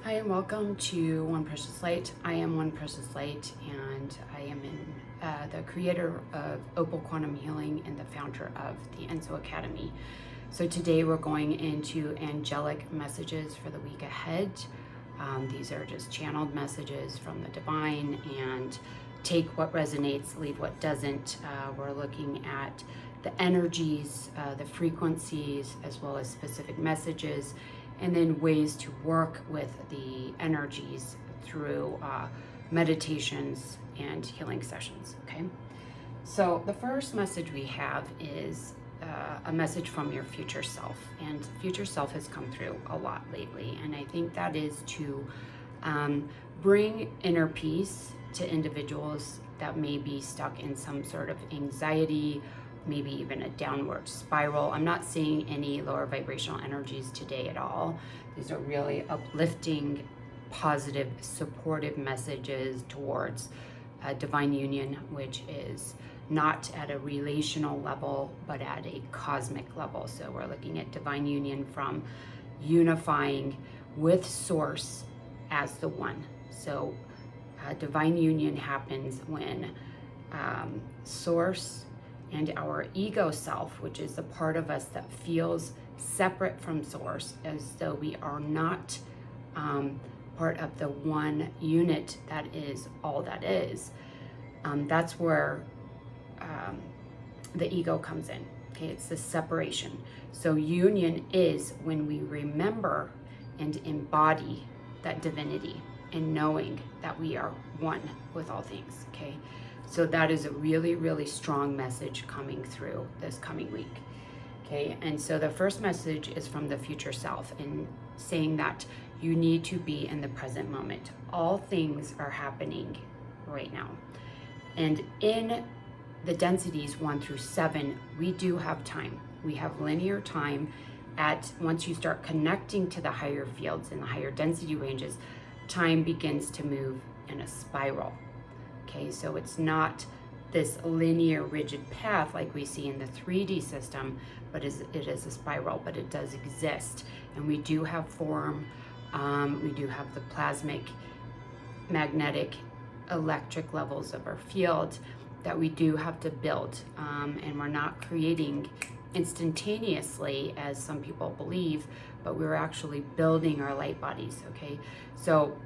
Hi and welcome to One Precious Light. I am One Precious Light and I am the creator of Opal Quantum Healing and the founder of the Enzo Academy. So today we're going into angelic messages for the week ahead. These are just channeled messages from the divine, and take what resonates, leave what doesn't. We're looking at the energies, the frequencies, as well as specific messages, and then ways to work with the energies through meditations and healing sessions, okay? So the first message we have is a message from your future self, and future self has come through a lot lately, and I think that is to bring inner peace to individuals that may be stuck in some sort of anxiety, maybe even a downward spiral. I'm not seeing any lower vibrational energies today at all. These are really uplifting, positive, supportive messages towards divine union, which is not at a relational level, but at a cosmic level. So we're looking at divine union from unifying with Source as the one. So divine union happens when Source and our ego self, which is the part of us that feels separate from Source, as though we are not part of the one unit that is all that is. That's where the ego comes in. Okay, it's the separation. So union is when we remember and embody that divinity and knowing that we are one with all things. Okay. So that is a really, really strong message coming through this coming week. Okay, and so the first message is from the future self, and saying that you need to be in the present moment. All things are happening right now. And in the densities 1 through 7, we do have time. We have linear time. Once you start connecting to the higher fields and the higher density ranges, time begins to move in a spiral. Okay, so it's not this linear, rigid path like we see in the 3D system, but it is a spiral, but it does exist. And we do have form, we do have the plasmic, magnetic, electric levels of our field that we do have to build. And we're not creating instantaneously, as some people believe, but we're actually building our light bodies, okay? So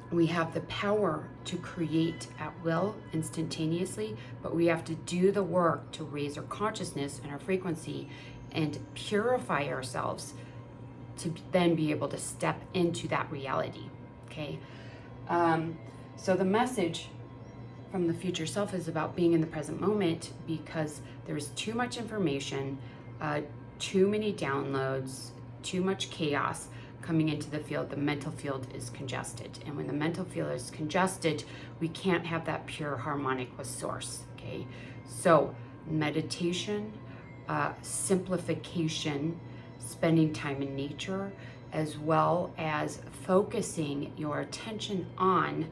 we have the power to create at will instantaneously, but we have to do the work to raise our consciousness and our frequency and purify ourselves to then be able to step into that reality, okay? So the message from the future self is about being in the present moment, because there's too much information, too many downloads, too much chaos coming into the field. The mental field is congested, and when the mental field is congested, we can't have that pure harmonic with Source, okay? So meditation, simplification, spending time in nature, as well as focusing your attention on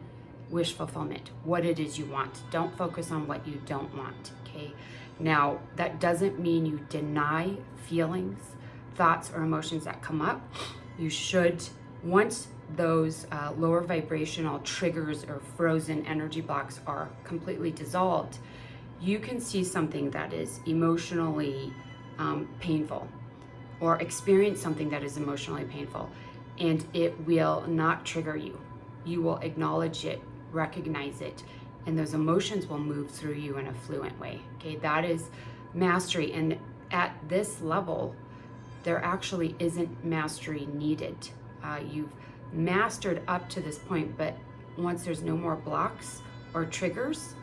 wish fulfillment, what it is you want. Don't focus on what you don't want, okay? Now, that doesn't mean you deny feelings, thoughts, or emotions that come up. You should, once those lower vibrational triggers or frozen energy blocks are completely dissolved, you can see something that is emotionally painful, or experience something that is emotionally painful, and it will not trigger you. You will acknowledge it, recognize it, and those emotions will move through you in a fluent way, okay? That is mastery, and at this level, there actually isn't mastery needed. You've mastered up to this point, but once there's no more blocks or triggers,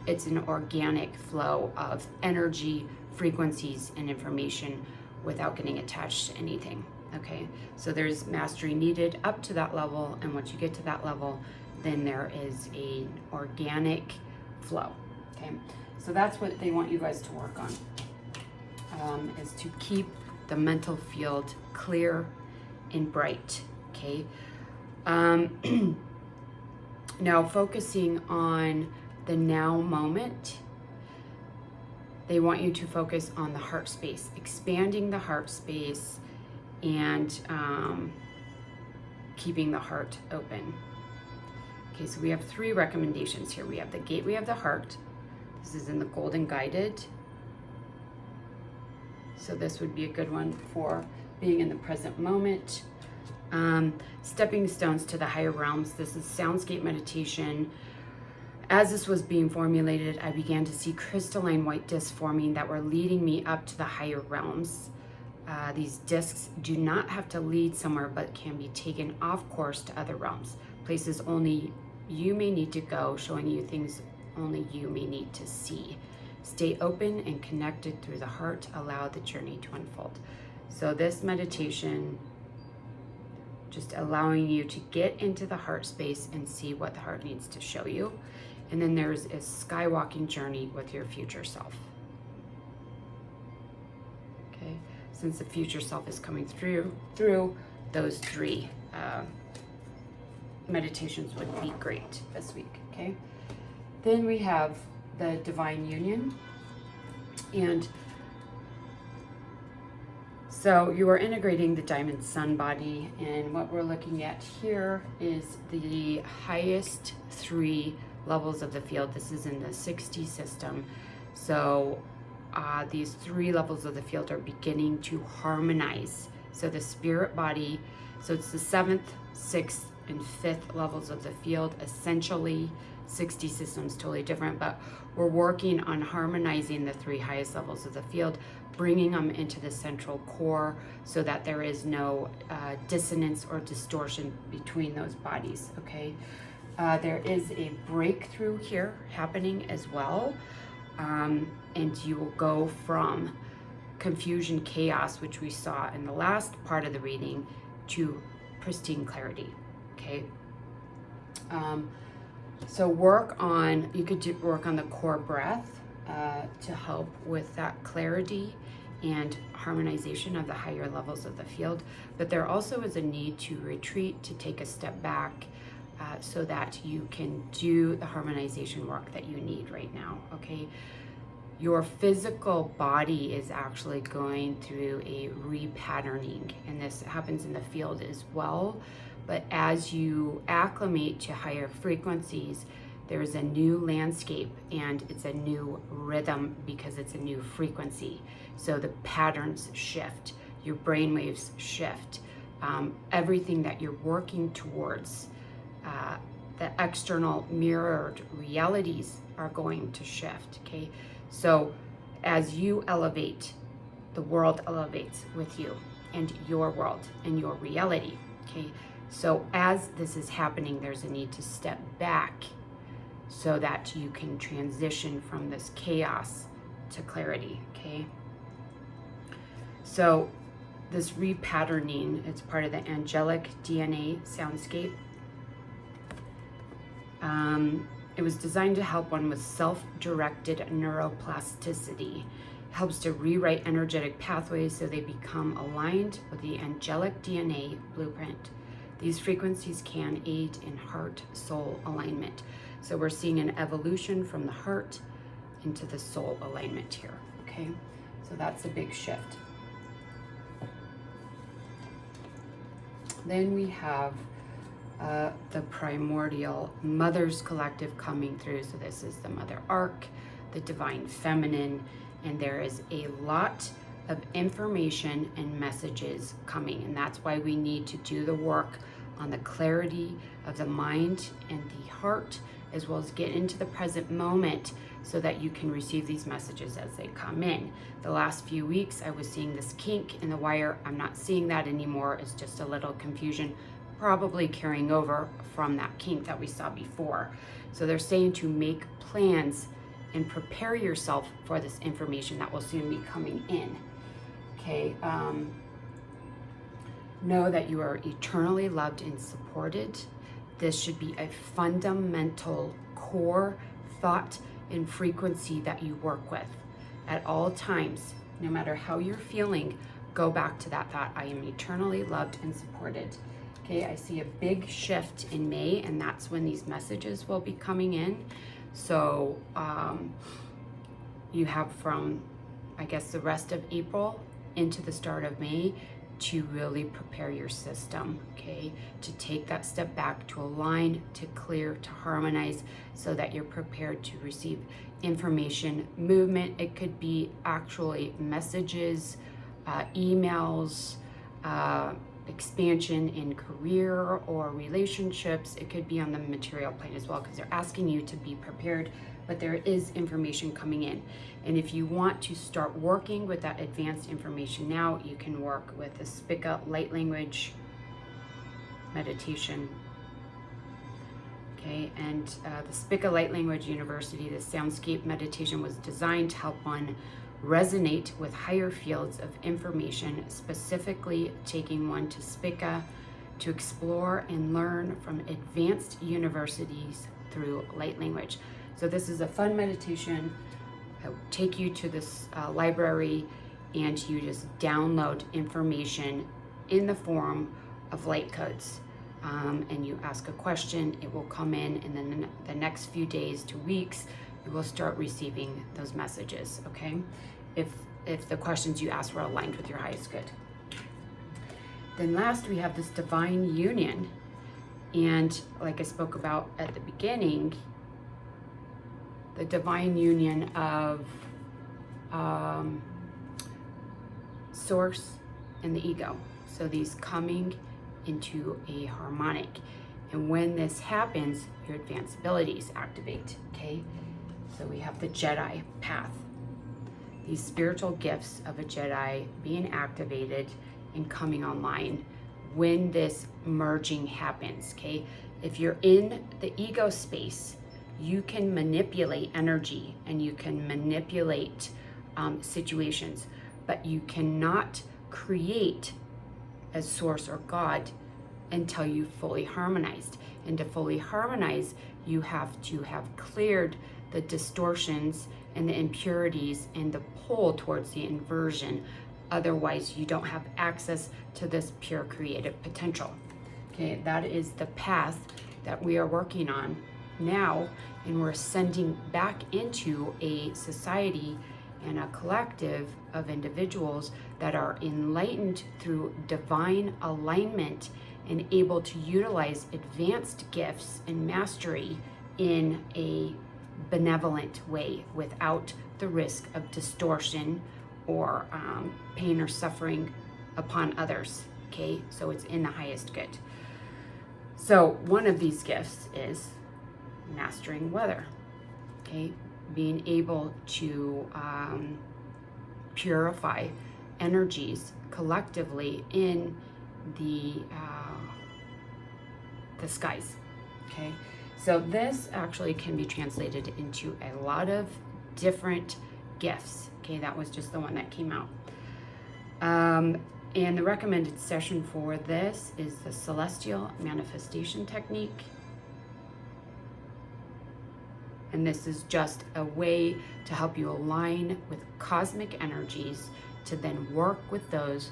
it's an organic flow of energy, frequencies, and information without getting attached to anything, okay? So there's mastery needed up to that level, and once you get to that level, then there is an organic flow, okay? So that's what they want you guys to work on. Is to keep the mental field clear and bright, okay? Now, focusing on the now moment, they want you to focus on the heart space, expanding the heart space, and keeping the heart open. Okay, so we have 3 recommendations here. We have the gateway of the heart. This is in the golden guided. So this would be a good one for being in the present moment. Stepping stones to the higher realms. This is soundscape meditation. As this was being formulated, I began to see crystalline white discs forming that were leading me up to the higher realms. These discs do not have to lead somewhere, but can be taken off course to other realms, places only you may need to go, showing you things only you may need to see. Stay open and connected through the heart. Allow the journey to unfold. So this meditation, just allowing you to get into the heart space and see what the heart needs to show you. And then there's a skywalking journey with your future self. Okay, since the future self is coming through those 3 meditations would be great this week. Okay, then we have the divine union, and so you are integrating the diamond sun body, and what we're looking at here is the highest 3 levels of the field. This is in the 60 system. So these 3 levels of the field are beginning to harmonize. So the spirit body, so it's the 7th, 6th, and 5th levels of the field. Essentially 60 systems, totally different, but we're working on harmonizing the 3 highest levels of the field, bringing them into the central core so that there is no dissonance or distortion between those bodies. Okay, there is a breakthrough here happening as well, and you will go from confusion, chaos, which we saw in the last part of the reading, to pristine clarity. Okay, so you could work on the core breath to help with that clarity and harmonization of the higher levels of the field. But there also is a need to retreat, to take a step back, so that you can do the harmonization work that you need right now. Okay, your physical body is actually going through a repatterning, and this happens in the field as well. But as you acclimate to higher frequencies, there's a new landscape and it's a new rhythm because it's a new frequency. So the patterns shift, your brainwaves shift, everything that you're working towards, the external mirrored realities are going to shift. Okay, so as you elevate, the world elevates with you, and your world and your reality. Okay, so as this is happening, there's a need to step back so that you can transition from this chaos to clarity. Okay, so this repatterning, it's part of the angelic DNA soundscape. It was designed to help one with self-directed neuroplasticity. It helps to rewrite energetic pathways so they become aligned with the angelic DNA blueprint. These frequencies can aid in heart-soul alignment. So we're seeing an evolution from the heart into the soul alignment here, okay? So that's a big shift. Then we have the primordial mother's collective coming through. So this is the mother arc, the divine feminine, and there is a lot of information and messages coming, and that's why we need to do the work on the clarity of the mind and the heart, as well as get into the present moment so that you can receive these messages as they come in. The last few weeks I was seeing this kink in the wire. I'm not seeing that anymore. It's just a little confusion, probably carrying over from that kink that we saw before. So they're saying to make plans and prepare yourself for this information that will soon be coming in. Okay, know that you are eternally loved and supported. This should be a fundamental core thought and frequency that you work with at all times. No matter how you're feeling, go back to that thought. I am eternally loved and supported. Okay, I see a big shift in May, and that's when these messages will be coming in. So you have from, I guess, the rest of April into the start of May to really prepare your system, okay? To take that step back, to align, to clear, to harmonize, so that you're prepared to receive information, movement. It could be actually messages, emails, expansion in career or relationships. It could be on the material plane as well, because they're asking you to be prepared, but there is information coming in. And if you want to start working with that advanced information now, you can work with the Spica light language meditation. Okay, and the Spica Light Language University, the soundscape meditation, was designed to help one resonate with higher fields of information, specifically taking one to Spica to explore and learn from advanced universities through light language. So this is a fun meditation. I will take you to this library, and you just download information in the form of light codes. And you ask a question, it will come in, and then the next few days to weeks, you will start receiving those messages, okay? If the questions you asked were aligned with your highest good. Then last, we have this divine union. And like I spoke about at the beginning, the divine union of source and the ego. So these coming into a harmonic. And when this happens, your advanced abilities activate, okay? So we have the Jedi path. These spiritual gifts of a Jedi being activated and coming online when this merging happens, okay? If you're in the ego space, you can manipulate energy and you can manipulate situations, but you cannot create as source or God until you fully harmonized. And to fully harmonize, you have to have cleared the distortions and the impurities and the pull towards the inversion. Otherwise, you don't have access to this pure creative potential. Okay, that is the path that we are working on now, and we're ascending back into a society and a collective of individuals that are enlightened through divine alignment and able to utilize advanced gifts and mastery in a benevolent way without the risk of distortion or pain or suffering upon others, okay? So it's in the highest good. So one of these gifts is mastering weather, okay? Being able to purify energies collectively in the skies, okay? So this actually can be translated into a lot of different gifts, okay? That was just the one that came out. And the recommended session for this is the Celestial Manifestation Technique. And this is just a way to help you align with cosmic energies to then work with those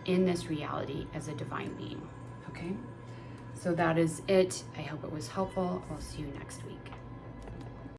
in this reality as a divine being, okay? So that is it. I hope it was helpful. I'll see you next week.